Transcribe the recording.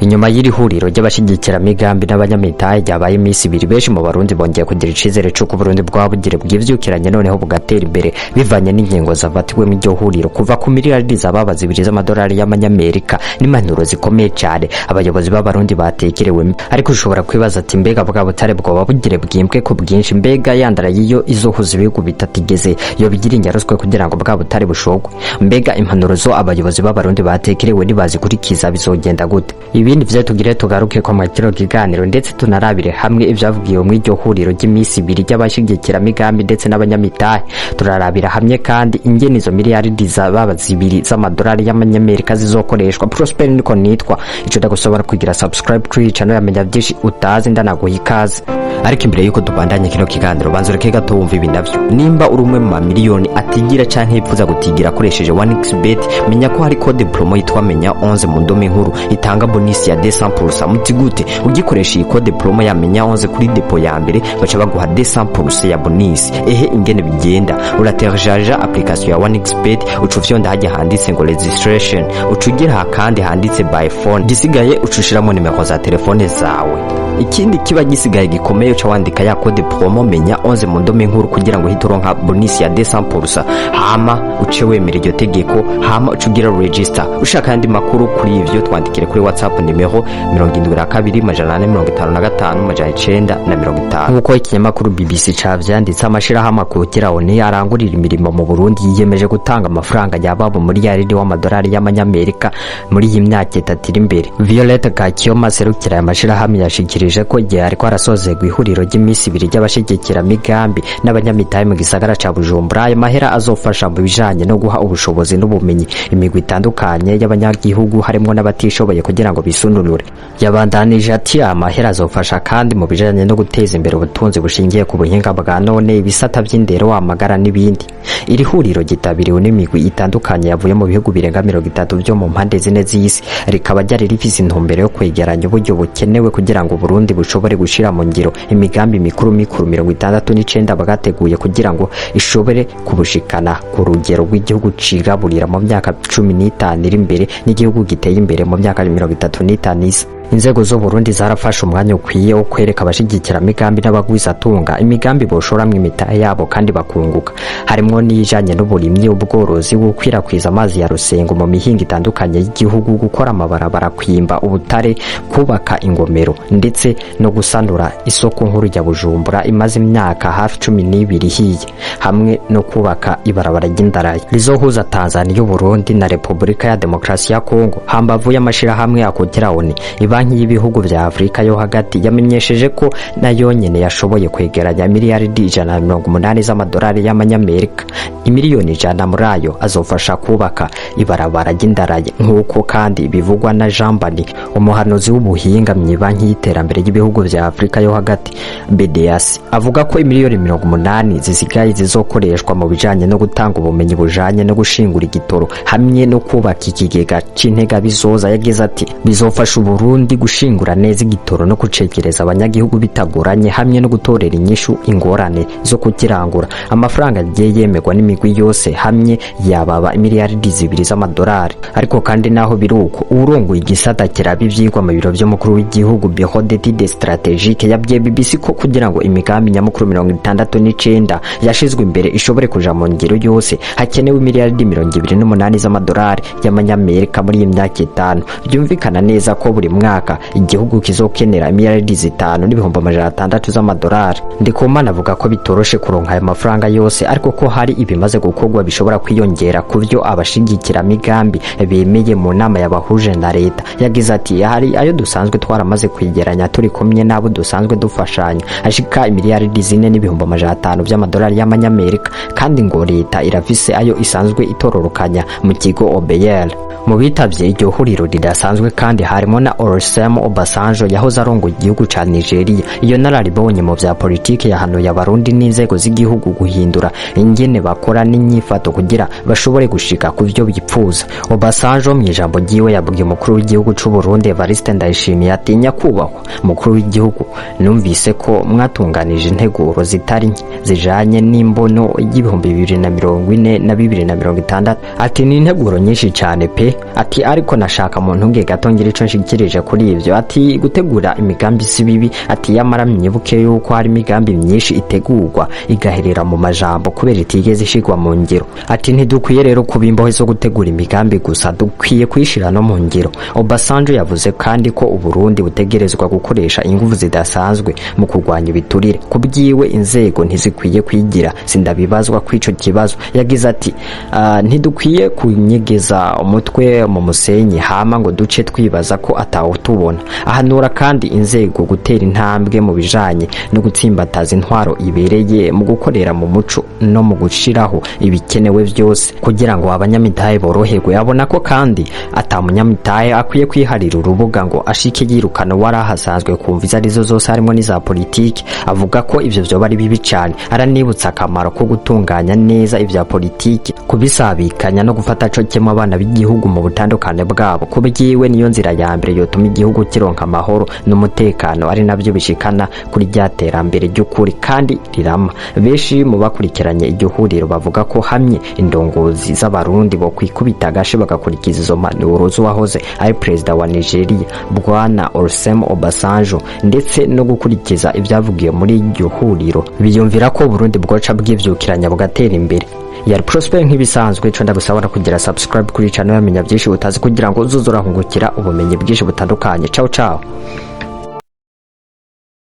Inyuma y'iri huriro ry'abashigikira migambi n'abanyamitahe ryabaye imisi ibiri, benshi mu Barundi bongeye kugira icizere c'uko Burundi bwabugire bwivyukiranye noneho bugatera imbere bivanye n'ingingo zavatiwe mu iryo huriro, kuva ku milliard zababa zibiri z'amadorali y'amanyamerika n'impanuro zikomeye cyane abayobozi b'Abarundi batekerewe. Ariko ushobora kwibaza ati mbega bwa Butare bwoba bugire bwimbwe ku bwinshi, mbega yandara yiyo izohuza ibihugu bitatigeze yo bigira inyaruswe kugira ngo bwa Butare bushogwe, mbega impanuro zo abayobozi b'Abarundi batekerewe nibazikurikiza bizogenda gute? Ibindi vyo tugire tugaruke ko mu kiro kiganiro, ndetse tunarabire hamwe ivyavugiwe mu iryo huriro ry'imisi ibiri ry'abashigikira migambi ndetse n'abanyamitahe. Turarabira hamwe kandi ingene izo milliard zababa zibiri z'amadorali y'amanyamerika zizokoreshwa. Prosper niko nitwa, ico ndagusobora kugira subscribe kuri channel yamenya byinshi utazi ndanaguha ikaze. Ariko imbere yuko tubandanye kino kiganiro banzo reke gato wumva ibi navyo. Nimba uri umwe mu mamiliyoni atigira canke yifuza gutigira akoresheje 1xbet, menya ko hari code promo yitwa menya 11 mu ndome nkuru itanga bonus ya 200%. Muti gute ugikoresha iyi code promo ya menya 11 kuri depo ya mbere baca baguha 200% ya bonus. Ehe ingene bigenda, uratejaja application ya 1xbet, ucufyonda hajya handitse ngo registration, ucugira kandi handitse by phone, gisigaye ucushiramo nimero za telefone zawe. Ikindi kiba gisigaye gikomeye cyo wandika ya code promo menya 11 mu ndome nkuru kugira ngo hitoronka bonus ya 200%. Hama uce wemera iryo tegeko, hama ucugira register. Ushaka andi makuru kuri ivyo twandikire kuri WhatsApp nimero 72 Nkuko ikinyamakuru BBC cavyanditse, amashira hama kugira oni arangurira imirimo mu Burundi yiyemeje gutanga amafaranga yababo muri yaridi w'amadolari y'amanyamerika muri iyi myaka 3 iri imbere. Violette Kakiyoma serukira amashira hamwe yashikirije ko igihe ariko arasozegwa ihuriro ry'imisi ibiri ry'abashigikira migambi n'abanyamitahe mu gisagara ca Bujumbura, ayo mahera azofasha mu bijanye no guha ubushobozi n'ubumenyi imigwi itandukanye y'abanyagihugu harimo n'abatishoboye kugira ngo bisununure. Yabandanije ati amahera azofasha kandi mu bijanye no guteza imbere ubutunzi bushingiye ku buhinga bwa none, ibisata by'indero, amagara n'ibindi. Iri huriro gitabiriwe n'imigwi itandukanye yavuye mu bihugu birenga 30 byo mu mpande zine z'isi, rikaba ryari rifise intumbero yo kwegeranya uburyo bukenewe kugira ngo Burundi bushobore gushira mu ngiro imigambi mikuru 69 bagateguye kugira ngo ishobore kubushikana ku rugero rw'igihugu cigaburira mu myaka 15 iri imbere n'igihugu giteye imbere mu myaka 35. Inzego zo Burundi zarafashe umwanya ukwiye wo kwereka abashigikira migambi n'abagwizatunga imigambi boshoramwe imitahe yabo kandi bakunguka, harimo n'ijanye n'uburimyi, ubworozi, gukwirakwiza amazi ya rusengo mu mihinga itandukanye y'igihugu, gukora amabarabara, kwimba ubutare, kubaka ingomero ndetse no gusanura isoko nkuru ya Bujumbura imaze imyaka hafi 12 hiye, hamwe no kubaka ibarabara ry'indarayi rizohuza Tanzania, Burundi na Republika ya Demokrasi ya Kongo. Hambavu y'amashira hamwe akotera oni Banki y'ibihugu vya Afrika yo hagati yamenyesheje ko nayo nyene yashoboye kwegeranya milliard 180 z'amadolari y'amanyamerika. Imiliyoni 100 muri ayo azofasha kubaka ibarabara ry'indarayi, nkuko kandi bivugwa na Jean Bani, umuhanuzi w'ubuhinga mu banki y'iterambere y'ibihugu vya Afrika yo hagati BDAS. Avuga ko imiliyoni 80 zisigaye zizokoreshwa mu bijanye no gutanga ubumenyi bujanye no gushingura igitoro hamwe no kubaka ikigega c'intega bizoza. Yagize ati bizofasha Burundi gushingura neza igitoro no kucegereza abanyagihugu bitagoranye, hamwe no gutorera inyishu ingorane zo kukirangura. Amafaranga agiye yemerwa n'imigwi yose hamwe yababa miliyaridi 2 z'amadolari. Ariko kandi naho biruko, urongoye igisata kiraba ivyigwa mu biro by'umukuru w'igihugu Bureau d'études stratégiques yabwiye BBC ko kugira ngo imigambi nyamukuru 69 yashizwe imbere ishobore kuja mu ngiro yose hakenewe miliyaridi 28 z'amadolari y'amanyamerika muri iyi myaka 5. Byumvikana neza ko buri mwaka igihugu kizokenera miliyaridi 5,600 z'amadolari. Ndikumana avuga ko bitoroshe kuronka ayo mafaranga yose, ariko ko hari ibimaze gukorwa bishobora kwiyongera ku byo abashigikira migambi bemeye mu nama y'abahuje na leta. Yagize ati hari ayo dusanzwe twaramaze kwigeranya turi kumwe nabo dusanzwe dufashanya ashika miliyaridi 4,500 by'amadolari y'amanyamerika, kandi ngo leta irafise ayo isanzwe itororokanya mu kigo OBR. Mu bitavye iryo huriro ridasanzwe kandi harimo na Olusegun Obasanjo yahoze arongoye igihugu ca Nigeria. Iyo nararibonye mu vya politike yahanuye Abarundi n'inzego z'igihugu guhindura ingene bakora n'inyifato kugira bashobore gushika ku byo bipfuza. Obasanjo mu ijambo ryiwe yabwiye umukuru w'igihugu c'u Burundi Evariste Ndayishimiye ati nyakubahwa umukuru w'igihugu, numvise ko mwatunganije integuro zitari zijanye n'imbono y'ibihumbi 2040 na 2060. Ati ni integuro nyinshi cyane pe, ati ariko nashaka mu ntunge gato ngira ico nshikirije kuri ivyo ati gutegura imigambi si bibi, ati yamara mwibuke yuko hari imigambi myinshi itegurwa igaherera mu majambo kubera itigeze ishigwa mu ngiro. Ati ntidukwiye rero kuba imbohe zo gutegura imigambi gusa, dukwiye kuyishira no mu ngiro. Obasanjo yavuze kandi ko Uburundi butegerezwa gukoresha ingufu zidasanzwe mu kurwanya ibiturire. Kubwiwe inzego ntizikwiye kwigira sindabibazwa kw'ico kibazo. Yagize ati ntidukwiye kunyegeza umutwe mu musenyi hama ngo duce twibaza ko atawo tubona. Ahanura kandi inzego gutera intambwe mu bijanye no gutsimbataza intwaro ibereye mu gukorera mu muco no mu gushiraho ibikenewe byose kugira ngo abanyamitahe boroherwe. Abona ko kandi atamunyamitahe akwiye kwiharira urubuga ngo ashike yirukana warahasanzwe kumva izo arizo zose harimo n'iza politiki. Avuga ko ivyo vyo bari bibi cyane, aranibutsa akamaro ko gutunganya neza ivya politiki, kubisabikanya no gufata co kemo abana b'igihugu mu butandukane bwabo. Kubwiwe niyo nzira ya mbere yotuma igihugu kironka amahoro n'umutekano, ari navyo bishikana kuri ryaterambere ry'ukuri kandi rirama. Benshi mu bakurikiranye iryo huriro bavuga ko hamye indongozi z'abarundi bo kwikubita agashi bagakurikiza izo mpanuro z'uwahoze ari perezida wa Nigeria Bwana Olusegun Obasanjo ndetse no gukurikiza ibyavugiye muri iryo huriro, biyumvira ko Burundi bwoca bwivyukiranya bugatera imbere. Yari Prosper nk'ibisanzwe, cyo ndagusaba kugira subscribe kuri channel yamenya byinshi utazi kugira ngo uzuzurahungukira ubumenyi bwinshi butandukanye. Ciao ciao.